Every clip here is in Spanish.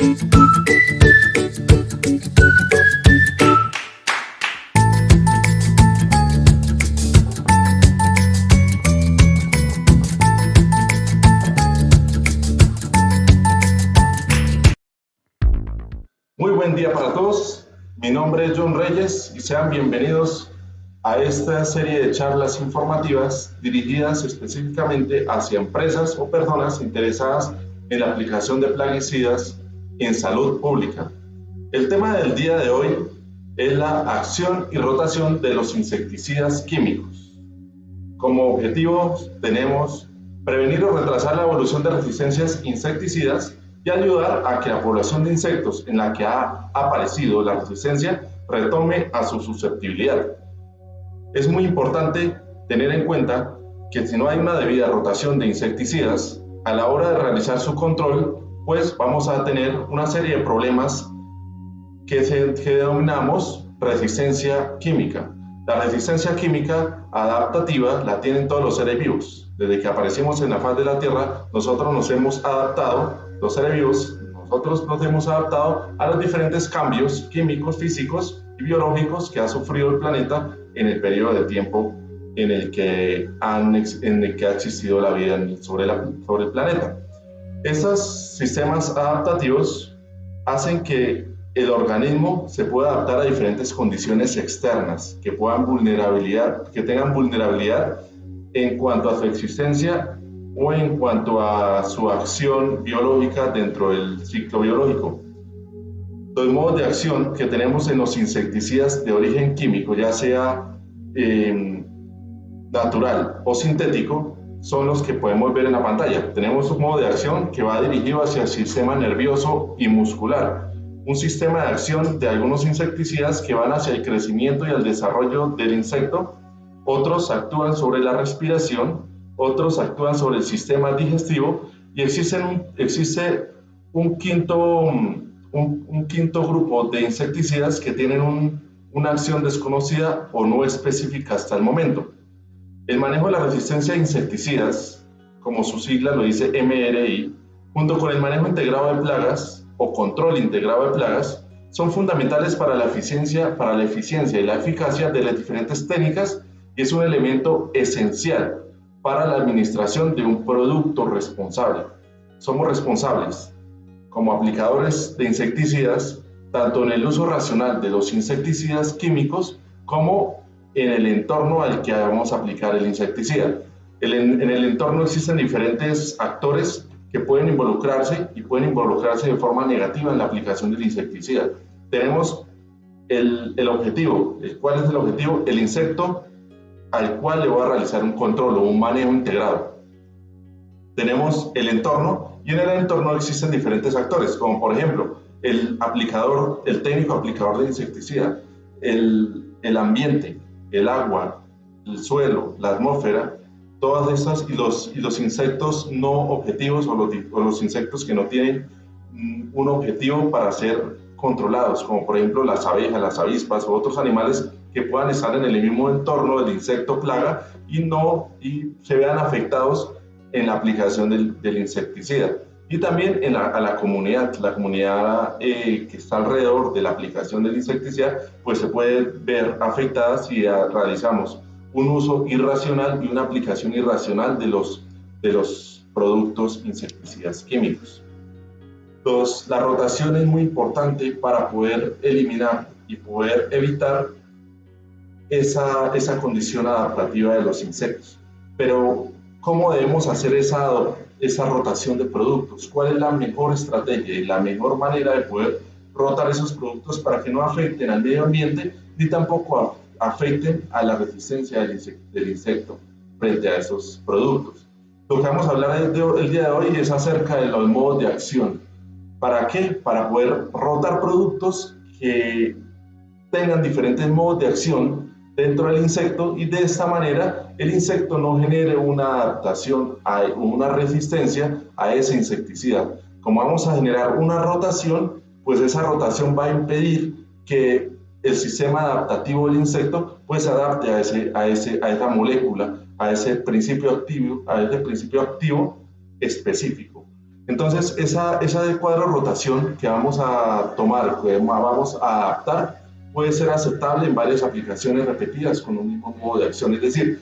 Muy buen día para todos. Mi nombre es John Reyes y sean bienvenidos a esta serie de charlas informativas dirigidas específicamente hacia empresas o personas interesadas en la aplicación de plaguicidas en salud pública. El tema del día de hoy es la acción y rotación de los insecticidas químicos. Como objetivo tenemos prevenir o retrasar la evolución de resistencias insecticidas y ayudar a que la población de insectos en la que ha aparecido la resistencia retome a su susceptibilidad. Es muy importante tener en cuenta que si no hay una debida rotación de insecticidas, a la hora de realizar su control, pues vamos a tener una serie de problemas que denominamos resistencia química. La resistencia química adaptativa la tienen todos los seres vivos. Desde que aparecimos en la faz de la Tierra, nosotros nos hemos adaptado, los seres vivos, nosotros nos hemos adaptado a los diferentes cambios químicos, físicos y biológicos que ha sufrido el planeta en el periodo de tiempo en el que ha existido la vida sobre el planeta. Estos sistemas adaptativos hacen que el organismo se pueda adaptar a diferentes condiciones externas que tengan vulnerabilidad en cuanto a su existencia o en cuanto a su acción biológica dentro del ciclo biológico. Los modos de acción que tenemos en los insecticidas de origen químico, ya sea natural o sintético, son los que podemos ver en la pantalla. Tenemos un modo de acción que va dirigido hacia el sistema nervioso y muscular, un sistema de acción de algunos insecticidas que van hacia el crecimiento y el desarrollo del insecto. Otros actúan sobre la respiración, otros actúan sobre el sistema digestivo y existe un quinto grupo de insecticidas que tienen una acción desconocida o no específica hasta el momento. El manejo de la resistencia a insecticidas, como su sigla lo dice MRI, junto con el manejo integrado de plagas o control integrado de plagas, son fundamentales para la eficiencia y la eficacia de las diferentes técnicas y es un elemento esencial para la administración de un producto responsable. Somos responsables como aplicadores de insecticidas, tanto en el uso racional de los insecticidas químicos como en el entorno al que vamos a aplicar el insecticida. En el entorno existen diferentes actores que pueden involucrarse de forma negativa en la aplicación del insecticida. Tenemos el objetivo. ¿Cuál es el objetivo? El insecto al cual le voy a realizar un control o un manejo integrado. Tenemos el entorno y en el entorno existen diferentes actores, como por ejemplo el técnico aplicador de insecticida, el ambiente, el agua, el suelo, la atmósfera, todas estas y los insectos no objetivos o los insectos que no tienen un objetivo para ser controlados, como por ejemplo las abejas, las avispas u otros animales que puedan estar en el mismo entorno del insecto plaga y se vean afectados en la aplicación del insecticida. Y también a la comunidad que está alrededor de la aplicación del insecticida, pues se puede ver afectada si realizamos un uso irracional y una aplicación irracional de los productos insecticidas químicos. La rotación es muy importante para poder eliminar y poder evitar esa condición adaptativa de los insectos. Pero, ¿cómo debemos hacer esa rotación de productos? ¿Cuál es la mejor estrategia y la mejor manera de poder rotar esos productos para que no afecten al medio ambiente ni tampoco afecten a la resistencia del insecto frente a esos productos? Lo que vamos a hablar el día de hoy es acerca de los modos de acción. ¿Para qué? Para poder rotar productos que tengan diferentes modos de acción dentro del insecto y de esta manera el insecto no genere una adaptación o una resistencia a ese insecticida. Como vamos a generar una rotación, pues esa rotación va a impedir que el sistema adaptativo del insecto pues se adapte a esa molécula, a ese principio activo específico. Entonces, esa cuadro de rotación que vamos a tomar, que vamos a adaptar, puede ser aceptable en varias aplicaciones repetidas con un mismo modo de acción. Es decir,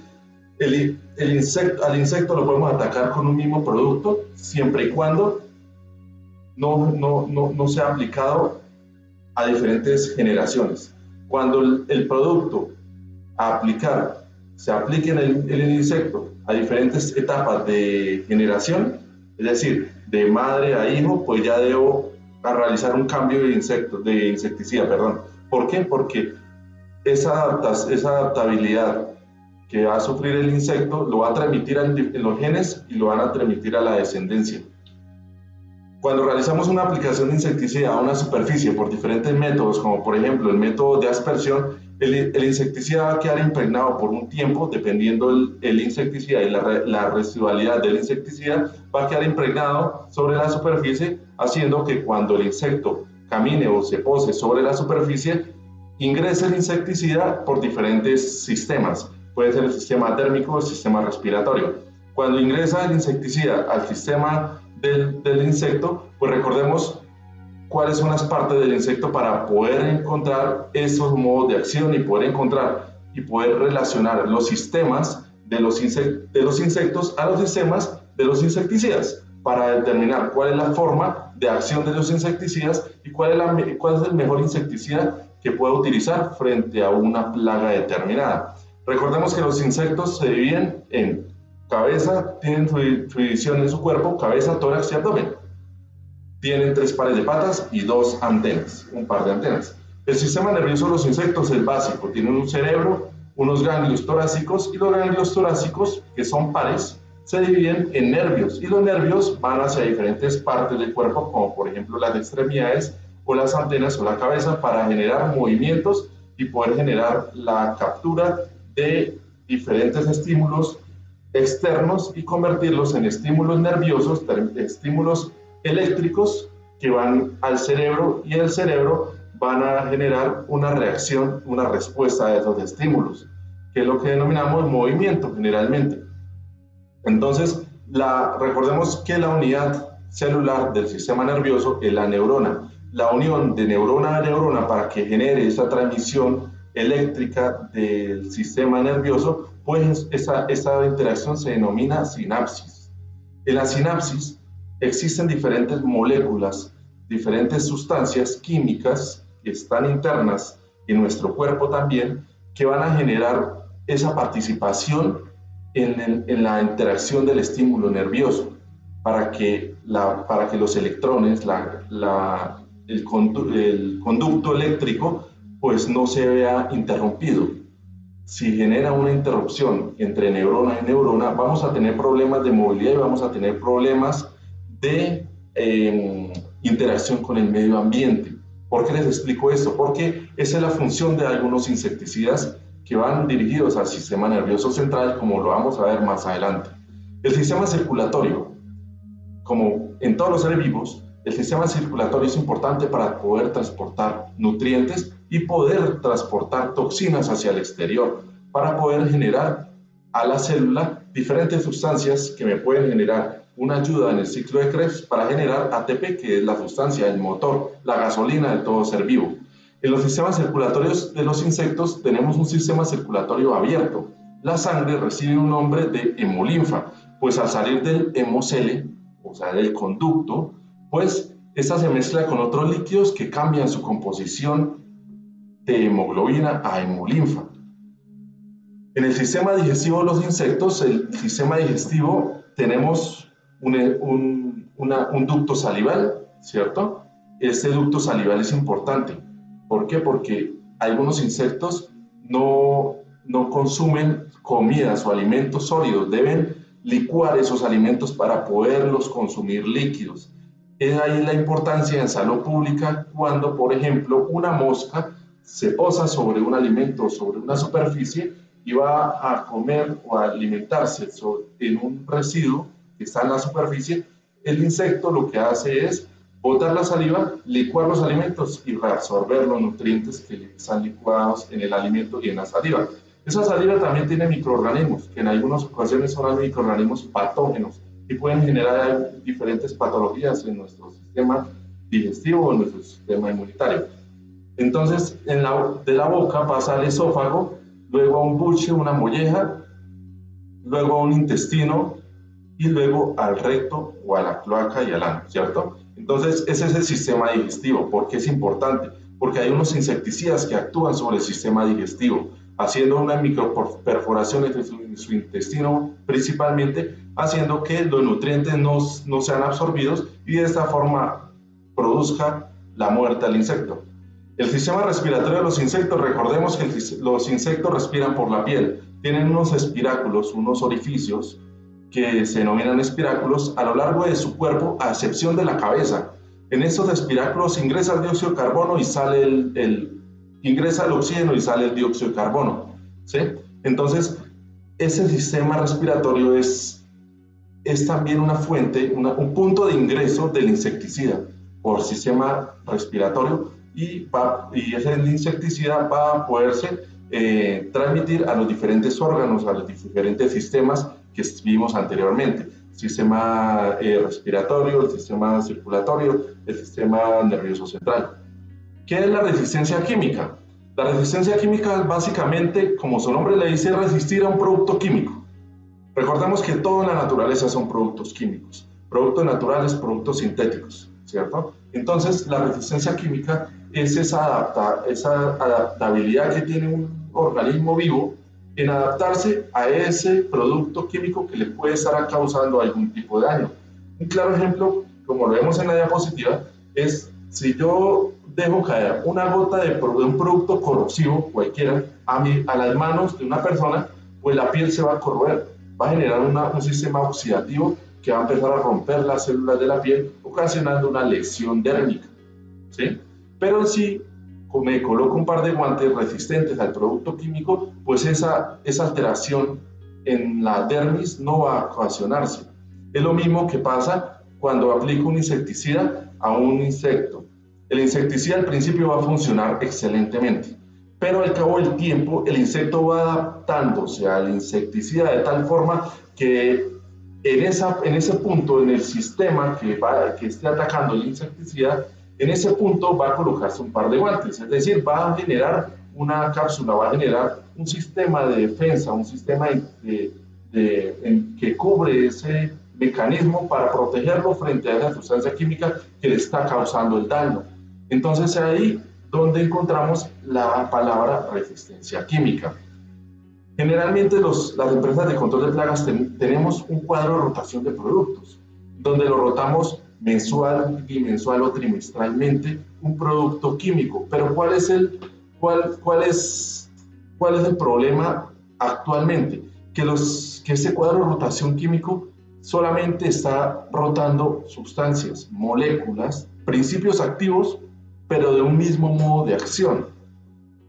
al insecto lo podemos atacar con un mismo producto siempre y cuando no sea aplicado a diferentes generaciones. Cuando el producto a aplicar se aplique en el insecto a diferentes etapas de generación, es decir, de madre a hijo, pues ya debo realizar un cambio de insecticida, perdón. ¿Por qué? Porque esa adaptabilidad que va a sufrir el insecto lo va a transmitir en los genes y lo van a transmitir a la descendencia. Cuando realizamos una aplicación de insecticida a una superficie por diferentes métodos, como por ejemplo el método de aspersión, el insecticida va a quedar impregnado por un tiempo, dependiendo el insecticida y la residualidad del insecticida, va a quedar impregnado sobre la superficie, haciendo que cuando el insecto camine o se pose sobre la superficie, ingrese el insecticida por diferentes sistemas. Puede ser el sistema térmico o el sistema respiratorio. Cuando ingresa el insecticida al sistema del insecto, pues recordemos cuáles son las partes del insecto para poder encontrar esos modos de acción y poder relacionar los sistemas de los insectos a los sistemas de los insecticidas para determinar cuál es la forma de acción de los insecticidas y cuál es el mejor insecticida que pueda utilizar frente a una plaga determinada. Recordemos que los insectos se dividen en cabeza, tienen su división en su cuerpo, cabeza, tórax y abdomen. Tienen 3 pares de patas y 2 antenas, un par de antenas. El sistema nervioso de los insectos es básico, tienen un cerebro, unos ganglios torácicos, y los ganglios torácicos, que son pares, se dividen en nervios, y los nervios van hacia diferentes partes del cuerpo, como por ejemplo las extremidades o las antenas o la cabeza, para generar movimientos y poder generar la captura de diferentes estímulos externos y convertirlos en estímulos nerviosos, estímulos eléctricos que van al cerebro, y el cerebro van a generar una reacción, una respuesta a esos estímulos, que es lo que denominamos movimiento generalmente. Entonces, recordemos que la unidad celular del sistema nervioso es la neurona. La unión de neurona a neurona para que genere esa transmisión eléctrica del sistema nervioso, pues esa interacción se denomina sinapsis. En la sinapsis existen diferentes moléculas, diferentes sustancias químicas que están internas en nuestro cuerpo también, que van a generar esa participación en la interacción del estímulo nervioso, para que los electrones, el conducto eléctrico, pues no se vea interrumpido. Si genera una interrupción entre neurona y neurona, vamos a tener problemas de movilidad y vamos a tener problemas de interacción con el medio ambiente. ¿Por qué les explico esto? Porque esa es la función de algunos insecticidas que van dirigidos al sistema nervioso central, como lo vamos a ver más adelante. El sistema circulatorio, como en todos los seres vivos, el sistema circulatorio es importante para poder transportar nutrientes y poder transportar toxinas hacia el exterior, para poder generar a la célula diferentes sustancias que me pueden generar una ayuda en el ciclo de Krebs para generar ATP, que es la sustancia, el motor, la gasolina de todo ser vivo. En los sistemas circulatorios de los insectos tenemos un sistema circulatorio abierto. La sangre recibe un nombre de hemolinfa, pues al salir del hemocele, o sea, del conducto, pues esta se mezcla con otros líquidos que cambian su composición de hemoglobina a hemolinfa. En el sistema digestivo de los insectos, el sistema digestivo, tenemos un ducto salival, ¿cierto? Este ducto salival es importante. ¿Por qué? Porque algunos insectos no consumen comidas o alimentos sólidos, deben licuar esos alimentos para poderlos consumir líquidos. Es ahí la importancia en salud pública cuando, por ejemplo, una mosca se posa sobre un alimento, sobre una superficie, y va a comer o a alimentarse en un residuo que está en la superficie. El insecto lo que hace es botar la saliva, licuar los alimentos y reabsorber los nutrientes que están licuados en el alimento y en la saliva. Esa saliva también tiene microorganismos, que en algunas ocasiones son microorganismos patógenos, y pueden generar diferentes patologías en nuestro sistema digestivo o en nuestro sistema inmunitario. Entonces, de la boca pasa al esófago, luego a un buche, una molleja, luego a un intestino y luego al recto o a la cloaca y al ano, ¿cierto? Entonces, ese es el sistema digestivo. ¿Por qué es importante? Porque hay unos insecticidas que actúan sobre el sistema digestivo, haciendo unas microperforaciones en su intestino principalmente, haciendo que los nutrientes no sean absorbidos y de esta forma produzca la muerte al insecto. El sistema respiratorio de los insectos, recordemos que los insectos respiran por la piel, tienen unos espiráculos, unos orificios que se denominan espiráculos a lo largo de su cuerpo, a excepción de la cabeza. En estos espiráculos ingresa el dióxido de carbono y sale ingresa el oxígeno y sale el dióxido de carbono, ¿sí? Entonces, ese sistema respiratorio es también una fuente, un punto de ingreso del insecticida por sistema respiratorio y ese insecticida va a poderse transmitir a los diferentes órganos, a los diferentes sistemas que vimos anteriormente. El sistema respiratorio, el sistema circulatorio, el sistema nervioso central. ¿Qué es la resistencia química? La resistencia química es básicamente, como su nombre le dice, resistir a un producto químico. Recordemos que todo en la naturaleza son productos químicos, productos naturales, productos sintéticos, ¿cierto? Entonces, la resistencia química es esa adaptabilidad que tiene un organismo vivo en adaptarse a ese producto químico que le puede estar causando algún tipo de daño. Un claro ejemplo, como lo vemos en la diapositiva, es si yo dejo caer una gota de un producto corrosivo, cualquiera, a las manos de una persona, pues la piel se va a corroer, va a generar un sistema oxidativo que va a empezar a romper las células de la piel, ocasionando una lesión dérmica, ¿sí? Pero si me coloco un par de guantes resistentes al producto químico, pues esa alteración en la dermis no va a ocasionarse. Es lo mismo que pasa cuando aplico un insecticida a un insecto. El insecticida al principio va a funcionar excelentemente, pero al cabo del tiempo el insecto va adaptándose al insecticida de tal forma que en ese punto, en el sistema que esté atacando el insecticida, en ese punto va a colocarse un par de guantes, es decir, va a generar una cápsula, va a generar un sistema de defensa, un sistema que cubre ese mecanismo para protegerlo frente a esa sustancia química que le está causando el daño. Entonces ahí donde encontramos la palabra resistencia química. Generalmente las empresas de control de plagas tenemos un cuadro de rotación de productos, donde lo rotamos mensual, bimensual o trimestralmente un producto químico. Pero ¿cuál es el problema actualmente? Que este cuadro de rotación químico solamente está rotando sustancias, moléculas, principios activos, pero de un mismo modo de acción.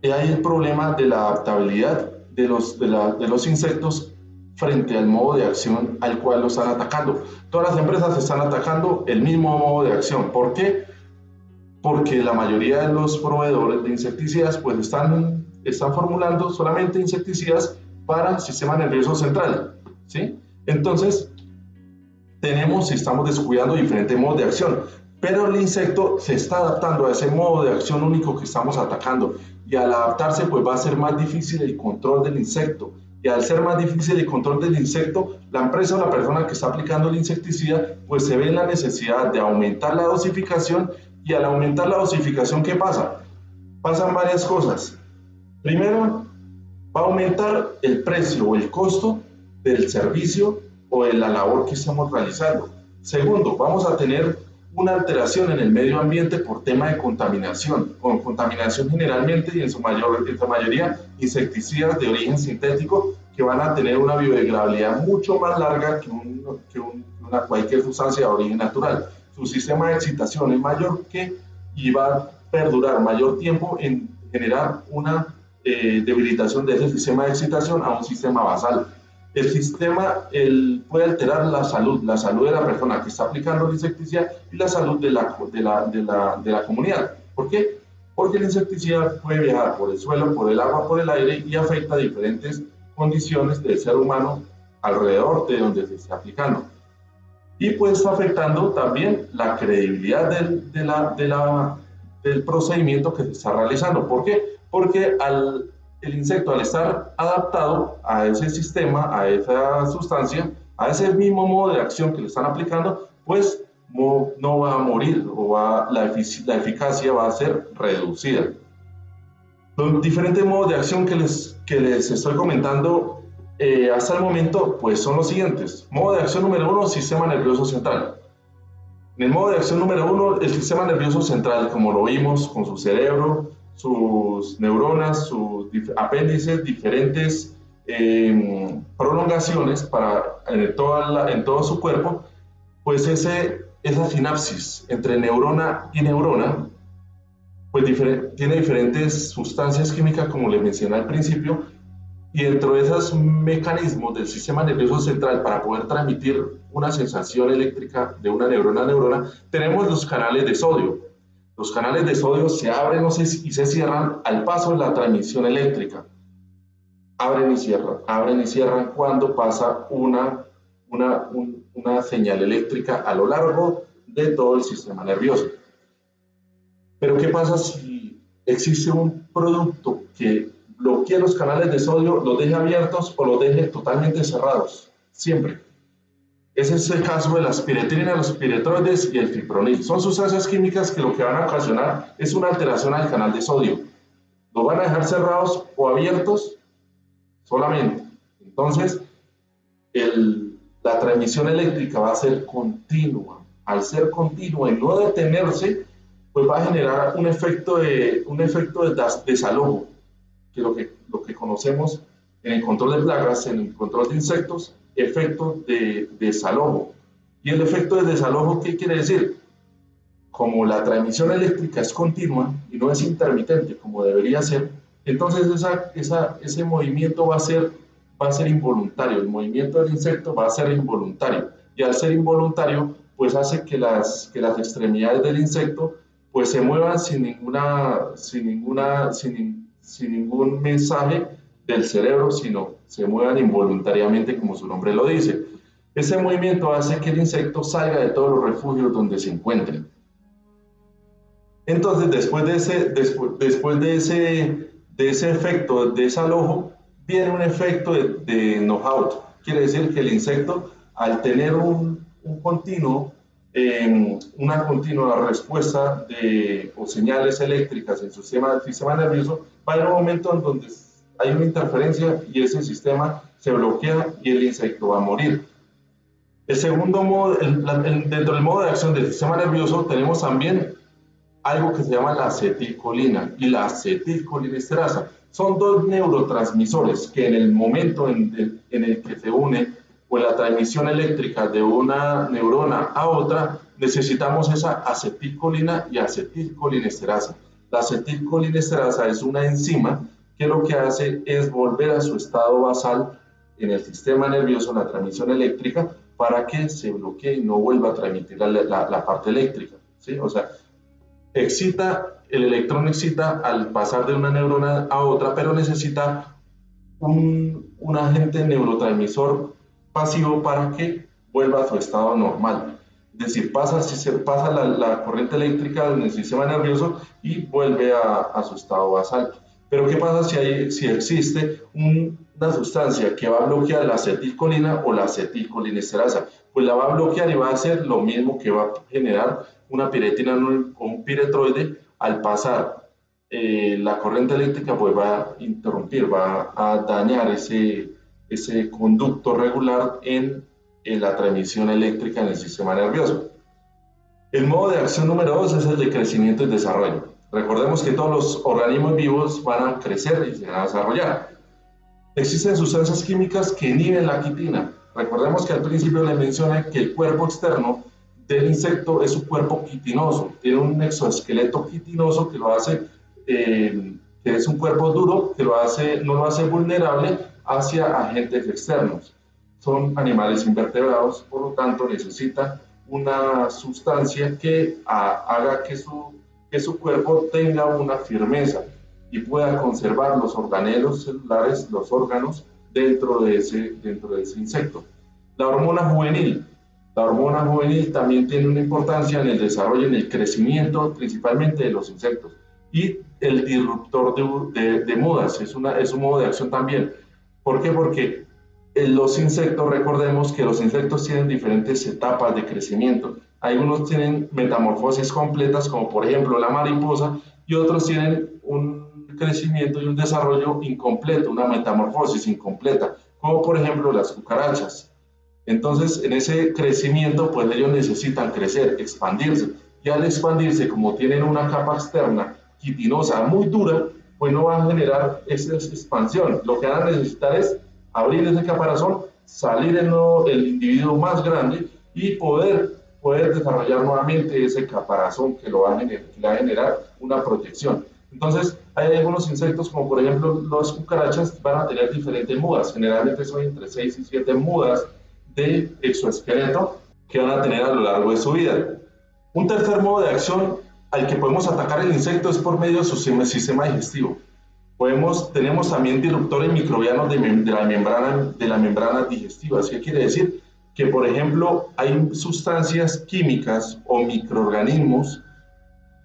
Y ahí el problema de la adaptabilidad de los insectos frente al modo de acción al cual lo están atacando. Todas las empresas están atacando el mismo modo de acción. ¿Por qué? Porque la mayoría de los proveedores de insecticidas pues están formulando solamente insecticidas para el sistema nervioso central, ¿sí? Entonces, estamos descuidando diferentes modos de acción, pero el insecto se está adaptando a ese modo de acción único que estamos atacando, y al adaptarse pues va a ser más difícil el control del insecto, y al ser más difícil el control del insecto, la empresa o la persona que está aplicando el insecticida pues se ve en la necesidad de aumentar la dosificación, y al aumentar la dosificación, ¿qué pasa? Pasan varias cosas. Primero, va a aumentar el precio o el costo del servicio o de la labor que estamos realizando. Segundo, vamos a tener una alteración en el medio ambiente por tema de contaminación, con contaminación generalmente y en su mayoría insecticidas de origen sintético que van a tener una biodegradabilidad mucho más larga que cualquier sustancia de origen natural. Su sistema de excitación es mayor y va a perdurar mayor tiempo en generar una debilitación de ese sistema de excitación a un sistema basal. El sistema puede alterar la salud de la persona que está aplicando el insecticida y la salud de la comunidad. ¿Por qué? Porque el insecticida puede viajar por el suelo, por el agua, por el aire y afecta diferentes condiciones del ser humano alrededor de donde se está aplicando. y pues está afectando también la credibilidad del procedimiento que se está realizando. ¿Por qué? Porque el insecto, al estar adaptado a ese sistema, a esa sustancia, a ese mismo modo de acción que le están aplicando, pues no va a morir o la eficacia va a ser reducida. Los diferentes modos de acción que les estoy comentando hasta el momento, pues son los siguientes. Modo de acción número 1, sistema nervioso central. En el modo de acción número 1, el sistema nervioso central, como lo vimos, con su cerebro, sus neuronas, sus apéndices, diferentes prolongaciones en todo su cuerpo, pues esa sinapsis entre neurona y neurona, pues tiene diferentes sustancias químicas, como les mencioné al principio, y dentro de esos mecanismos del sistema nervioso central para poder transmitir una sensación eléctrica de una neurona a neurona, tenemos los canales de sodio. Los canales de sodio se abren y se cierran al paso de la transmisión eléctrica. Abren y cierran cuando pasa una señal eléctrica a lo largo de todo el sistema nervioso. Pero ¿qué pasa si existe un producto que bloquee los canales de sodio, los deje abiertos o los deje totalmente cerrados? Siempre. Ese es el caso de las piretrinas, los piretroides y el fipronil. Son sustancias químicas que lo que van a ocasionar es una alteración al canal de sodio. Los van a dejar cerrados o abiertos solamente. Entonces, la transmisión eléctrica va a ser continua. Al ser continua y no detenerse, pues va a generar un efecto de desalojo, que lo que conocemos en el control de plagas, en el control de insectos, efecto de desalojo. ¿Y el efecto de desalojo qué quiere decir? Como la transmisión eléctrica es continua y no es intermitente como debería ser, entonces ese movimiento va a ser involuntario. El movimiento del insecto va a ser involuntario, y al ser involuntario, pues hace que las extremidades del insecto pues se muevan sin ningún mensaje del cerebro, sino se muevan involuntariamente, como su nombre lo dice. Ese movimiento hace que el insecto salga de todos los refugios donde se encuentre. Entonces, después de ese efecto de desalojo, viene un efecto de knockout. Quiere decir que el insecto, al tener una continua respuesta o señales eléctricas en su sistema nervioso, va a haber un momento en donde hay una interferencia y ese sistema se bloquea y el insecto va a morir. El segundo modo, dentro del modo de acción del sistema nervioso, tenemos también algo que se llama la acetilcolina y la acetilcolinesterasa. Son dos neurotransmisores que en el momento en el que se une o en la transmisión eléctrica de una neurona a otra, necesitamos esa acetilcolina y acetilcolinesterasa. La acetilcolinesterasa es una enzima que lo que hace es volver a su estado basal en el sistema nervioso, en la transmisión eléctrica, para que se bloquee y no vuelva a transmitir la parte eléctrica, ¿sí? O sea, el electrón excita al pasar de una neurona a otra, pero necesita un agente neurotransmisor pasivo para que vuelva a su estado normal. Es decir, pasa la corriente eléctrica en el sistema nervioso y vuelve a su estado basal. Pero ¿qué pasa si existe una sustancia que va a bloquear la acetilcolina o la acetilcolinesterasa? Pues la va a bloquear y va a hacer lo mismo que va a generar una piretrina o un piretroide. Al pasar la corriente eléctrica, pues va a interrumpir, va a dañar ese conducto regular en la transmisión eléctrica en el sistema nervioso. El modo de acción número 2 es el de crecimiento y desarrollo. Recordemos que todos los organismos vivos van a crecer y se van a desarrollar. Existen sustancias químicas que inhiben la quitina. Recordemos que al principio les mencioné que el cuerpo externo del insecto es su cuerpo quitinoso. Tiene un exoesqueleto quitinoso que lo hace, que es un cuerpo duro, que no lo hace vulnerable hacia agentes externos. Son animales invertebrados, por lo tanto necesita una sustancia que haga que su cuerpo tenga una firmeza y pueda conservar los organelos celulares, los órganos, dentro de ese insecto. La hormona juvenil. La hormona juvenil también tiene una importancia en el desarrollo, en el crecimiento, principalmente de los insectos. Y el disruptor de mudas es un modo de acción también. ¿Por qué? Porque los insectos, recordemos que los insectos tienen diferentes etapas de crecimiento. Algunos tienen metamorfosis completas, como por ejemplo la mariposa, y otros tienen un crecimiento y un desarrollo incompleto, una metamorfosis incompleta, como por ejemplo las cucarachas. Entonces, en ese crecimiento, pues ellos necesitan crecer, expandirse. Y al expandirse, como tienen una capa externa quitinosa muy dura, pues no van a generar esa expansión. Lo que van a necesitar es abrir ese caparazón, salir el individuo más grande y poder desarrollar nuevamente ese caparazón que le va a generar una protección. Entonces, hay algunos insectos, como por ejemplo las cucarachas, van a tener diferentes mudas. Generalmente son entre 6 y 7 mudas de exoesqueleto que van a tener a lo largo de su vida. Un tercer modo de acción al que podemos atacar el insecto es por medio de su sistema digestivo. Tenemos también disruptores microbianos de la membrana digestiva. ¿Qué quiere decir? Que, por ejemplo, hay sustancias químicas o microorganismos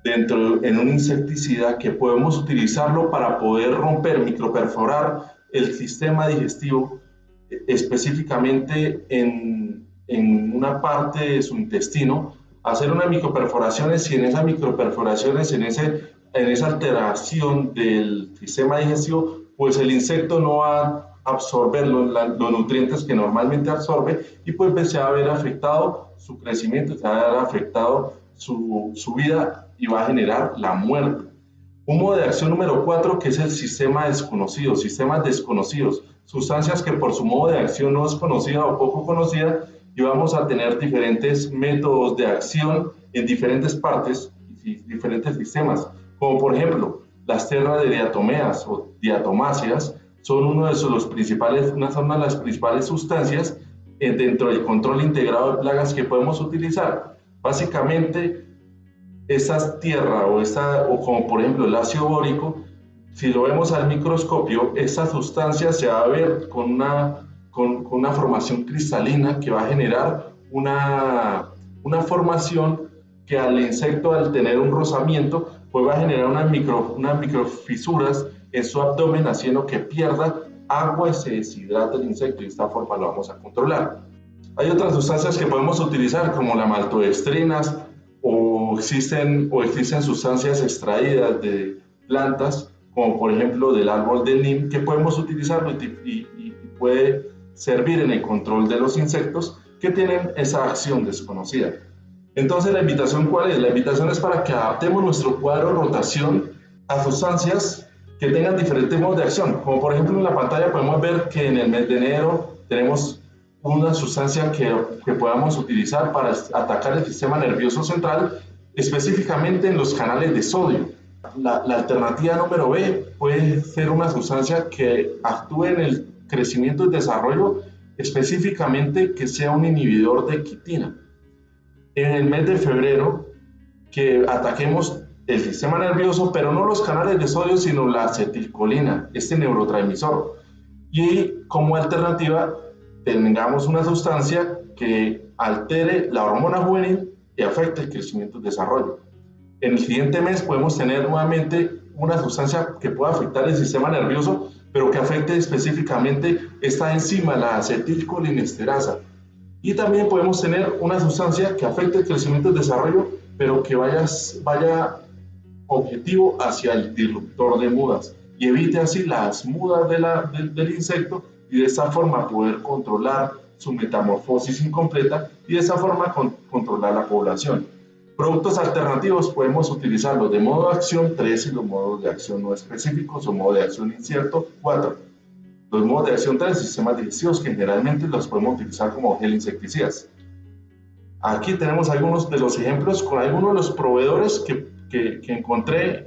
en un insecticida que podemos utilizarlo para poder romper, microperforar el sistema digestivo, específicamente en una parte de su intestino, hacer unas microperforaciones y en esas microperforaciones, en esa alteración del sistema digestivo, pues el insecto no va a absorber los nutrientes que normalmente absorbe y pues se va a ver afectado su crecimiento, se va a ver afectado su vida y va a generar la muerte. Un modo de acción número 4 que es el sistema desconocido, sistemas desconocidos, sustancias que por su modo de acción no es conocida o poco conocida y vamos a tener diferentes métodos de acción en diferentes partes y diferentes sistemas, como por ejemplo las terras de diatomeas o diatomáceas son una de las principales sustancias dentro del control integrado de plagas que podemos utilizar. Básicamente, esta tierra o como por ejemplo el ácido bórico, si lo vemos al microscopio, esta sustancia se va a ver con una formación cristalina que va a generar una formación que al insecto, al tener un rozamiento, pues va a generar unas microfisuras en su abdomen, haciendo que pierda agua y se deshidrate el insecto, y de esta forma lo vamos a controlar. Hay otras sustancias que podemos utilizar, como la maltodextrinas, o existen sustancias extraídas de plantas, como por ejemplo del árbol del Nim, que podemos utilizarlo y puede servir en el control de los insectos que tienen esa acción desconocida. Entonces, ¿la invitación cuál es? La invitación es para que adaptemos nuestro cuadro de rotación a sustancias que tengan diferentes modos de acción. Como por ejemplo en la pantalla podemos ver que en el mes de enero tenemos una sustancia que podamos utilizar para atacar el sistema nervioso central, específicamente en los canales de sodio. La alternativa número B puede ser una sustancia que actúe en el crecimiento y desarrollo, específicamente que sea un inhibidor de quitina. En el mes de febrero, que ataquemos el sistema nervioso, pero no los canales de sodio, sino la acetilcolina, este neurotransmisor. Y como alternativa, tengamos una sustancia que altere la hormona juvenil y afecte el crecimiento y desarrollo. En el siguiente mes podemos tener nuevamente una sustancia que pueda afectar el sistema nervioso, pero que afecte específicamente esta enzima, la acetilcolinesterasa. Y también podemos tener una sustancia que afecte el crecimiento y desarrollo, pero que vaya objetivo hacia el disruptor de mudas y evite así las mudas del insecto, y de esta forma poder controlar su metamorfosis incompleta y de esa forma controlar la población. Productos alternativos podemos utilizarlos de modo de acción 3 y los modos de acción no específicos o modo de acción incierto 4. Los modos de acción 3, sistemas digestivos, que generalmente los podemos utilizar como gel insecticidas. Aquí tenemos algunos de los ejemplos con algunos de los proveedores que encontré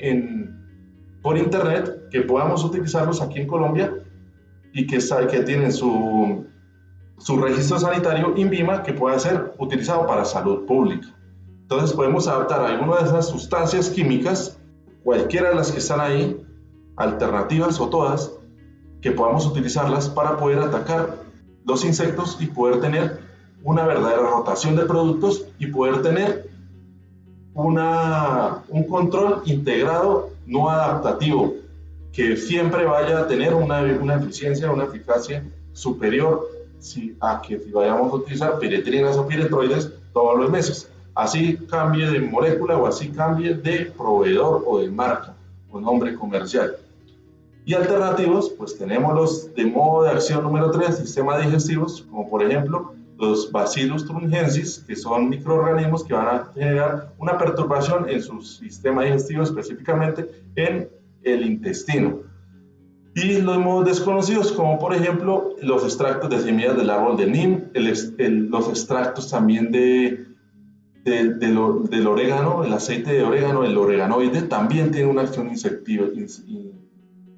por internet, que podamos utilizarlos aquí en Colombia y que tienen su registro sanitario INVIMA, que pueda ser utilizado para salud pública. Entonces podemos adaptar algunas de esas sustancias químicas, cualquiera de las que están ahí, alternativas o todas, que podamos utilizarlas para poder atacar los insectos y poder tener una verdadera rotación de productos y poder tener un control integrado, no adaptativo, que siempre vaya a tener una eficiencia, una eficacia superior a que si vayamos a utilizar piretrinas o piretroides todos los meses. Así cambie de molécula o así cambie de proveedor o de marca o nombre comercial. Y alternativos, pues tenemos los de modo de acción número 3, sistemas digestivos, como por ejemplo los Bacillus thuringiensis, que son microorganismos que van a generar una perturbación en su sistema digestivo, específicamente en el intestino. Y los modos desconocidos, como por ejemplo los extractos de semillas del árbol de Neem, los extractos también del orégano, el aceite de orégano, el oreganoide, también tiene una acción insectiva,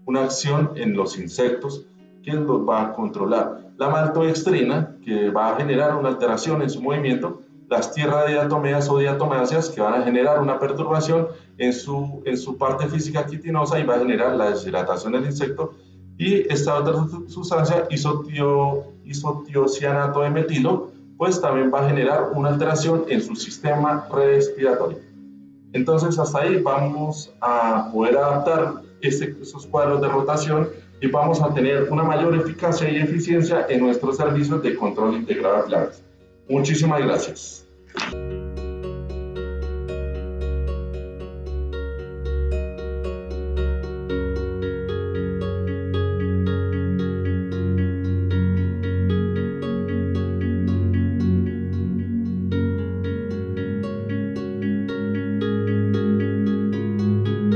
una acción en los insectos que los va a controlar. La maltodextrina, que va a generar una alteración en su movimiento, las tierradiatomeas o diatomeáceas, que van a generar una perturbación en su parte física quitinosa y va a generar la deshidratación del insecto, y esta otra sustancia, isotiocianato de metilo, pues también va a generar una alteración en su sistema respiratorio. Entonces hasta ahí vamos a poder adaptar esos cuadros de rotación y vamos a tener una mayor eficacia y eficiencia en nuestros servicios de control integrado de plagas. Muchísimas gracias.